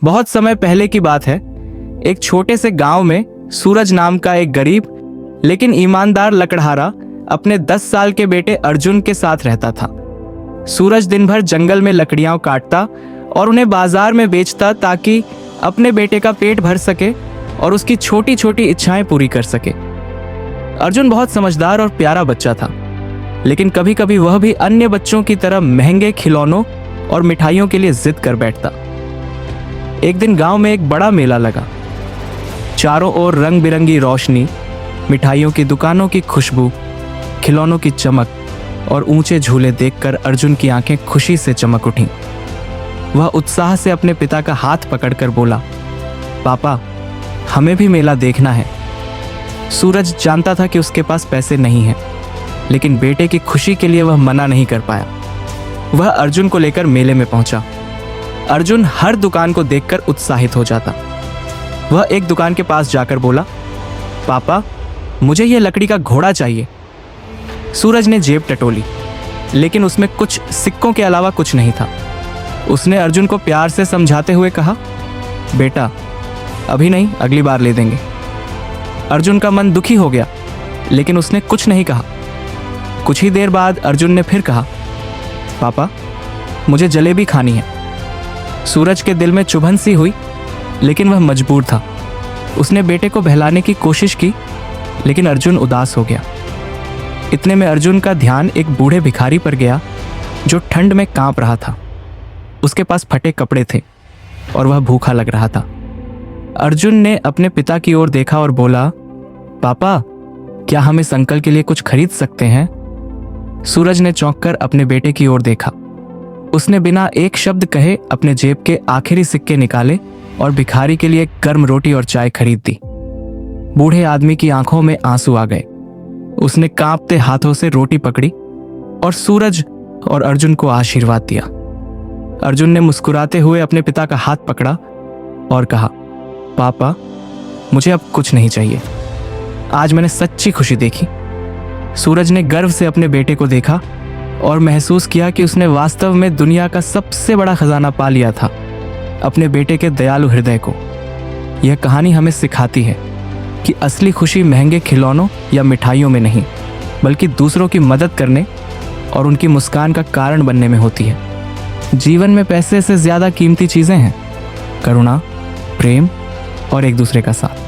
बहुत समय पहले की बात है। एक छोटे से गांव में सूरज नाम का एक गरीब लेकिन ईमानदार लकड़हारा अपने 10 साल के बेटे अर्जुन के साथ रहता था। सूरज दिन भर जंगल में लकड़ियां काटता और उन्हें बाजार में बेचता ताकि अपने बेटे का पेट भर सके और उसकी छोटी छोटी इच्छाएं पूरी कर सके। अर्जुन बहुत समझदार और प्यारा बच्चा था, लेकिन कभी कभी वह भी अन्य बच्चों की तरह महंगे खिलौनों और मिठाइयों के लिए जिद कर बैठता। एक दिन गांव में एक बड़ा मेला लगा। चारों ओर रंग बिरंगी रोशनी, मिठाइयों की दुकानों की खुशबू, खिलौनों की चमक और ऊंचे झूले देखकर अर्जुन की आंखें खुशी से चमक उठीं। वह उत्साह से अपने पिता का हाथ पकड़कर बोला, पापा, हमें भी मेला देखना है। सूरज जानता था कि उसके पास पैसे नहीं हैं, लेकिन बेटे की खुशी के लिए वह मना नहीं कर पाया। वह अर्जुन को लेकर मेले में पहुंचा। अर्जुन हर दुकान को देखकर उत्साहित हो जाता। वह एक दुकान के पास जाकर बोला, पापा, मुझे यह लकड़ी का घोड़ा चाहिए। सूरज ने जेब टटोली, लेकिन उसमें कुछ सिक्कों के अलावा कुछ नहीं था। उसने अर्जुन को प्यार से समझाते हुए कहा, बेटा, अभी नहीं, अगली बार ले देंगे। अर्जुन का मन दुखी हो गया, लेकिन उसने कुछ नहीं कहा। कुछ ही देर बाद अर्जुन ने फिर कहा, पापा, मुझे जलेबी खानी है। सूरज के दिल में चुभन सी हुई, लेकिन वह मजबूर था। उसने बेटे को बहलाने की कोशिश की, लेकिन अर्जुन उदास हो गया। इतने में अर्जुन का ध्यान एक बूढ़े भिखारी पर गया जो ठंड में कांप रहा था। उसके पास फटे कपड़े थे और वह भूखा लग रहा था। अर्जुन ने अपने पिता की ओर देखा और बोला, पापा, क्या हम इस अंकल के लिए कुछ खरीद सकते हैं? सूरज ने चौंक कर अपने बेटे की ओर देखा। उसने बिना एक शब्द कहे अपने जेब के आखिरी सिक्के निकाले और भिखारी के लिए गर्म रोटी और चाय खरीद दी। बूढ़े आदमी की आंखों में आंसू आ गए। उसने कांपते हाथों से रोटी पकड़ी और सूरज और अर्जुन को आशीर्वाद दिया। अर्जुन ने मुस्कुराते हुए अपने पिता का हाथ पकड़ा और कहा, पापा, मुझे अब कुछ नहीं चाहिए। आज मैंने सच्ची खुशी देखी। सूरज ने गर्व से अपने बेटे को देखा और महसूस किया कि उसने वास्तव में दुनिया का सबसे बड़ा खजाना पा लिया था, अपने बेटे के दयालु हृदय को। यह कहानी हमें सिखाती है कि असली खुशी महंगे खिलौनों या मिठाइयों में नहीं, बल्कि दूसरों की मदद करने और उनकी मुस्कान का कारण बनने में होती है। जीवन में पैसे से ज्यादा कीमती चीजें हैं करुणा, प्रेम और एक दूसरे का साथ।